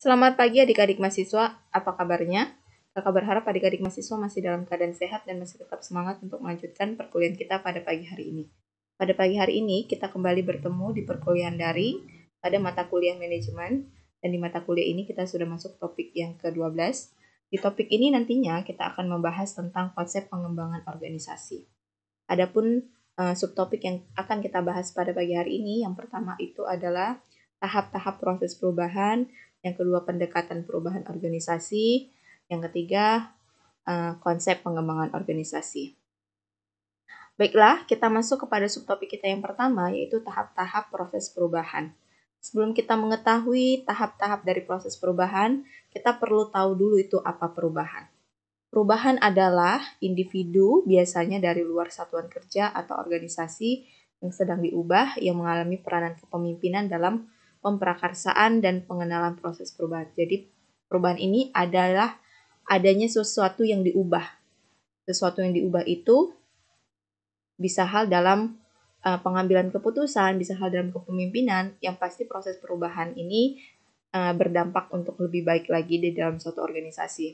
Selamat pagi adik-adik mahasiswa, apa kabarnya? Kakak berharap adik-adik mahasiswa masih dalam keadaan sehat dan masih tetap semangat untuk melanjutkan perkuliahan kita pada pagi hari ini. Pada pagi hari ini, kita kembali bertemu di perkuliahan daring pada mata kuliah manajemen, dan di mata kuliah ini kita sudah masuk topik yang ke-12. Di topik ini nantinya kita akan membahas tentang konsep pengembangan organisasi. Adapun subtopik yang akan kita bahas pada pagi hari ini, yang pertama itu adalah tahap-tahap proses perubahan, yang kedua pendekatan perubahan organisasi, yang ketiga konsep pengembangan organisasi. Baiklah, kita masuk kepada subtopik kita yang pertama, yaitu tahap-tahap proses perubahan. Sebelum kita mengetahui tahap-tahap dari proses perubahan, kita perlu tahu dulu itu apa perubahan. Perubahan adalah individu, biasanya dari luar satuan kerja atau organisasi yang sedang diubah, yang mengalami peranan kepemimpinan dalam pemprakarsaan dan pengenalan proses perubahan. Jadi, perubahan ini adalah adanya sesuatu yang diubah. Sesuatu yang diubah itu bisa hal dalam pengambilan keputusan, bisa hal dalam kepemimpinan, yang pasti proses perubahan ini berdampak untuk lebih baik lagi di dalam suatu organisasi.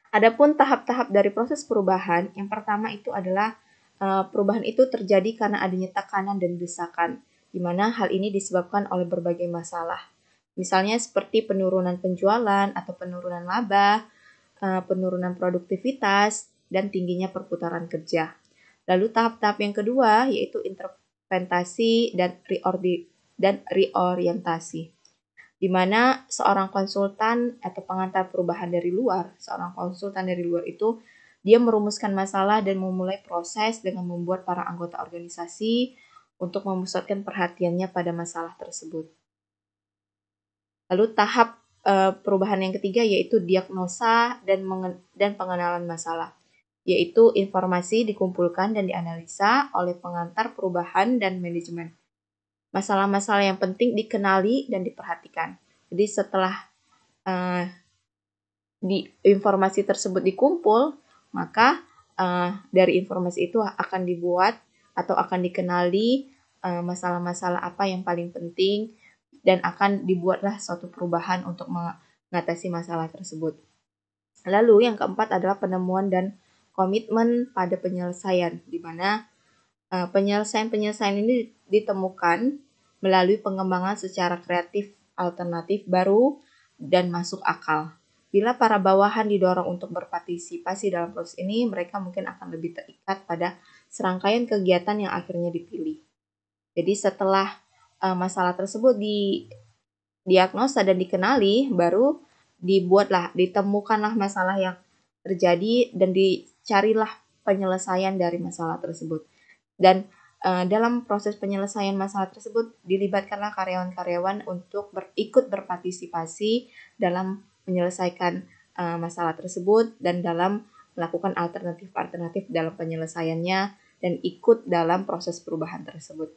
Adapun tahap-tahap dari proses perubahan, yang pertama itu adalah perubahan itu terjadi karena adanya tekanan dan desakan, di mana hal ini disebabkan oleh berbagai masalah. Misalnya seperti penurunan penjualan atau penurunan laba, penurunan produktivitas, dan tingginya perputaran kerja. Lalu tahap-tahap yang kedua yaitu interventasi dan reorientasi, di mana seorang konsultan atau pengantar perubahan dari luar, seorang konsultan dari luar itu dia merumuskan masalah dan memulai proses dengan membuat para anggota organisasi untuk memusatkan perhatiannya pada masalah tersebut. Lalu tahap perubahan yang ketiga yaitu diagnosa dan pengenalan masalah, yaitu informasi dikumpulkan dan dianalisa oleh pengantar perubahan dan manajemen. Masalah-masalah yang penting dikenali dan diperhatikan. Jadi setelah informasi tersebut dikumpul, maka dari informasi itu akan dibuat atau akan dikenali masalah-masalah apa yang paling penting, dan akan dibuatlah suatu perubahan untuk mengatasi masalah tersebut. Lalu yang keempat adalah penemuan dan komitmen pada penyelesaian, di mana penyelesaian-penyelesaian ini ditemukan melalui pengembangan secara kreatif, alternatif baru, dan masuk akal. Bila para bawahan didorong untuk berpartisipasi dalam proses ini, mereka mungkin akan lebih terikat pada serangkaian kegiatan yang akhirnya dipilih. Jadi setelah masalah tersebut didiagnosa dan dikenali, baru ditemukanlah masalah yang terjadi dan dicarilah penyelesaian dari masalah tersebut. Dan dalam proses penyelesaian masalah tersebut dilibatkanlah karyawan-karyawan untuk ikut berpartisipasi dalam menyelesaikan masalah tersebut dan dalam melakukan alternatif-alternatif dalam penyelesaiannya dan ikut dalam proses perubahan tersebut.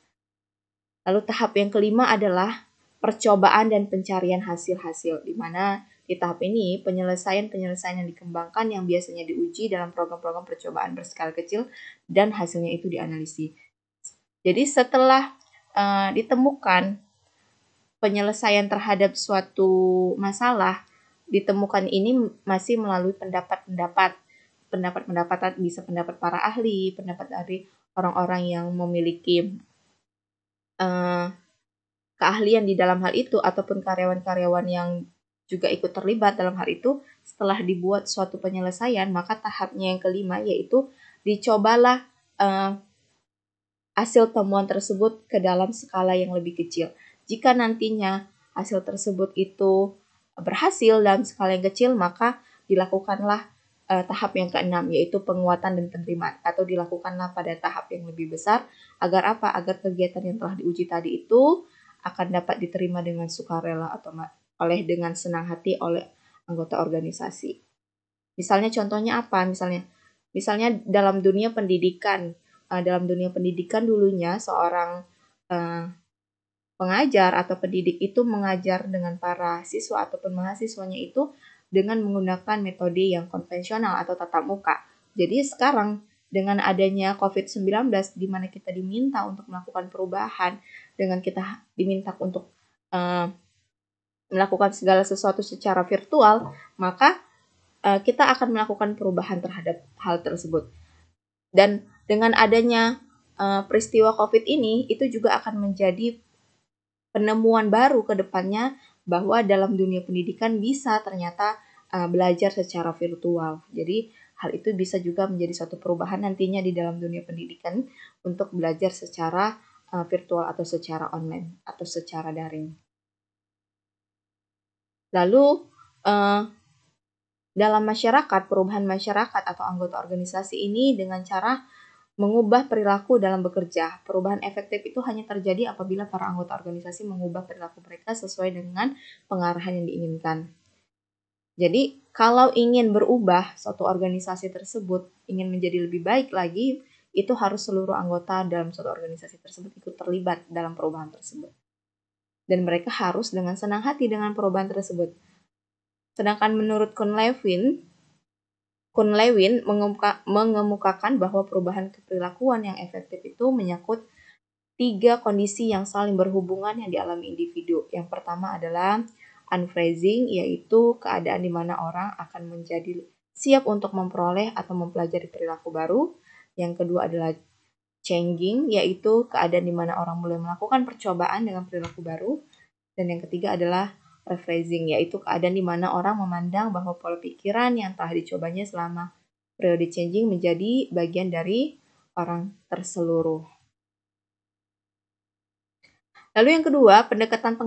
Lalu tahap yang kelima adalah percobaan dan pencarian hasil-hasil, di mana di tahap ini penyelesaian-penyelesaian yang dikembangkan yang biasanya diuji dalam program-program percobaan berskala kecil dan hasilnya itu dianalisis. Jadi setelah ditemukan penyelesaian terhadap suatu masalah, ditemukan ini masih melalui pendapat-pendapat bisa pendapat para ahli, pendapat dari orang-orang yang memiliki keahlian di dalam hal itu, ataupun karyawan-karyawan yang juga ikut terlibat dalam hal itu. Setelah dibuat suatu penyelesaian, maka tahapnya yang kelima yaitu dicobalah hasil temuan tersebut ke dalam skala yang lebih kecil. Jika nantinya hasil tersebut itu berhasil dalam skala yang kecil, maka dilakukanlah tahap yang keenam, yaitu penguatan dan penerimaan, atau dilakukanlah pada tahap yang lebih besar. Agar apa? Agar kegiatan yang telah diuji tadi itu akan dapat diterima dengan sukarela atau dengan senang hati oleh anggota organisasi. Misalnya contohnya apa? Misalnya dalam dunia pendidikan. Dalam dunia pendidikan dulunya seorang pengajar atau pendidik itu mengajar dengan para siswa ataupun mahasiswanya itu dengan menggunakan metode yang konvensional atau tatap muka. Jadi sekarang dengan adanya COVID-19 di mana kita diminta untuk melakukan perubahan, dengan kita diminta untuk melakukan segala sesuatu secara virtual, maka kita akan melakukan perubahan terhadap hal tersebut. Dan dengan adanya peristiwa COVID ini, itu juga akan menjadi penemuan baru ke depannya bahwa dalam dunia pendidikan bisa ternyata belajar secara virtual. Jadi hal itu bisa juga menjadi suatu perubahan nantinya di dalam dunia pendidikan untuk belajar secara virtual atau secara online atau secara daring. Lalu dalam masyarakat, perubahan masyarakat atau anggota organisasi ini dengan cara mengubah perilaku dalam bekerja. Perubahan efektif itu hanya terjadi apabila para anggota organisasi mengubah perilaku mereka sesuai dengan pengarahan yang diinginkan. Jadi, kalau ingin berubah suatu organisasi tersebut, ingin menjadi lebih baik lagi, itu harus seluruh anggota dalam suatu organisasi tersebut ikut terlibat dalam perubahan tersebut. Dan mereka harus dengan senang hati dengan perubahan tersebut. Sedangkan menurut Kuhn Lewin mengemukakan bahwa perubahan keperilakuan yang efektif itu menyangkut 3 kondisi yang saling berhubungan yang dialami individu. Yang pertama adalah unphrasing, yaitu keadaan di mana orang akan menjadi siap untuk memperoleh atau mempelajari perilaku baru. Yang kedua adalah changing, yaitu keadaan di mana orang mulai melakukan percobaan dengan perilaku baru. Dan yang ketiga adalah rephrasing, yaitu keadaan di mana orang memandang bahwa pola pikiran yang telah dicobanya selama periode changing menjadi bagian dari orang terseluruh. Lalu yang kedua, pendekatan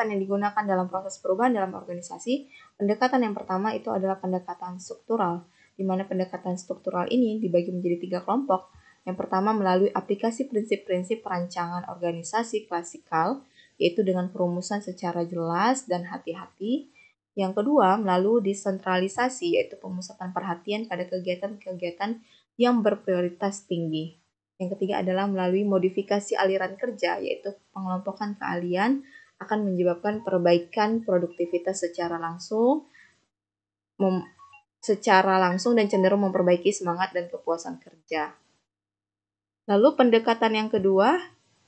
yang digunakan dalam proses perubahan dalam organisasi. Pendekatan yang pertama itu adalah pendekatan struktural, di mana pendekatan struktural ini dibagi menjadi 3 kelompok. Yang pertama melalui aplikasi prinsip-prinsip perancangan organisasi klasikal, yaitu dengan perumusan secara jelas dan hati-hati. Yang kedua, melalui desentralisasi, yaitu pemusatan perhatian pada kegiatan-kegiatan yang berprioritas tinggi. Yang ketiga adalah melalui modifikasi aliran kerja, yaitu pengelompokan keahlian akan menyebabkan perbaikan produktivitas secara langsung dan cenderung memperbaiki semangat dan kepuasan kerja. Lalu pendekatan yang kedua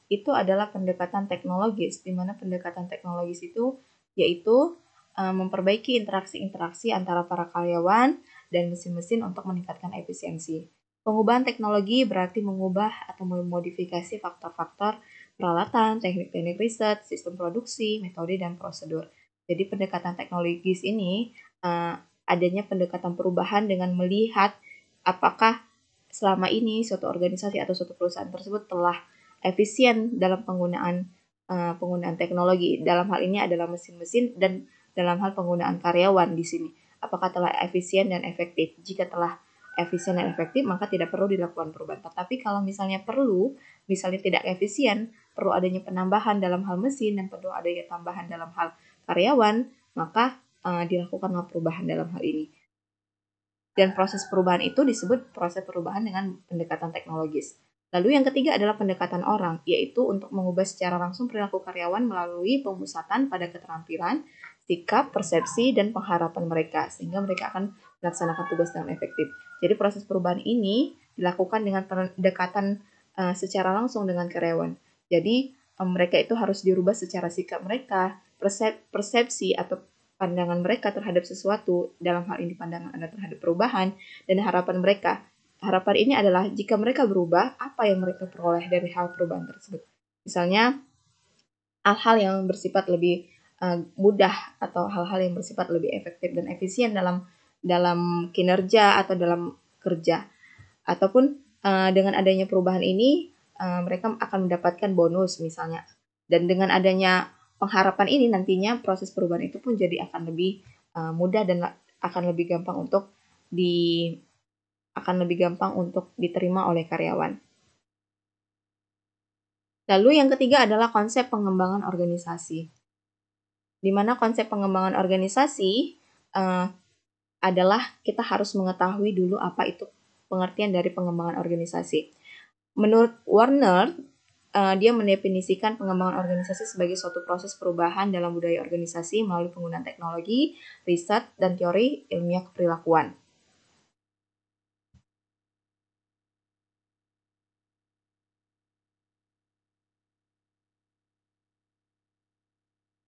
itu adalah pendekatan teknologis, di mana pendekatan teknologis itu yaitu memperbaiki interaksi-interaksi antara para karyawan dan mesin-mesin untuk meningkatkan efisiensi. Pengubahan teknologi berarti mengubah atau memodifikasi faktor-faktor peralatan, teknik-teknik riset, sistem produksi, metode, dan prosedur. Jadi pendekatan teknologis ini adanya pendekatan perubahan dengan melihat apakah selama ini suatu organisasi atau suatu perusahaan tersebut telah efisien dalam penggunaan teknologi. Dalam hal ini adalah mesin-mesin dan dalam hal penggunaan karyawan di sini. Apakah telah efisien dan efektif? Jika telah efisien dan efektif, maka tidak perlu dilakukan perubahan. Tetapi kalau misalnya misalnya tidak efisien, perlu adanya penambahan dalam hal mesin dan perlu adanya tambahan dalam hal karyawan, maka dilakukanlah perubahan dalam hal ini. Dan proses perubahan itu disebut proses perubahan dengan pendekatan teknologis. Lalu yang ketiga adalah pendekatan orang, yaitu untuk mengubah secara langsung perilaku karyawan melalui pemusatan pada keterampilan, sikap, persepsi, dan pengharapan mereka, sehingga mereka akan melaksanakan tugas dengan efektif. Jadi proses perubahan ini dilakukan dengan pendekatan secara langsung dengan karyawan. Jadi mereka itu harus dirubah secara sikap mereka, persepsi atau pandangan mereka terhadap sesuatu, dalam hal ini pandangan Anda terhadap perubahan, dan harapan mereka. Harapan ini adalah jika mereka berubah, apa yang mereka peroleh dari hal perubahan tersebut. Misalnya, hal-hal yang bersifat lebih mudah atau hal-hal yang bersifat lebih efektif dan efisien dalam kinerja atau dalam kerja. Ataupun dengan adanya perubahan ini, mereka akan mendapatkan bonus misalnya. Dan dengan adanya pengharapan ini nantinya proses perubahan itu pun jadi akan lebih mudah dan akan lebih gampang untuk diterima oleh karyawan. Lalu yang ketiga adalah konsep pengembangan organisasi. Di mana konsep pengembangan organisasi adalah kita harus mengetahui dulu apa itu pengertian dari pengembangan organisasi. Menurut Warner, dia mendefinisikan pengembangan organisasi sebagai suatu proses perubahan dalam budaya organisasi melalui penggunaan teknologi, riset, dan teori ilmiah keperilakuan.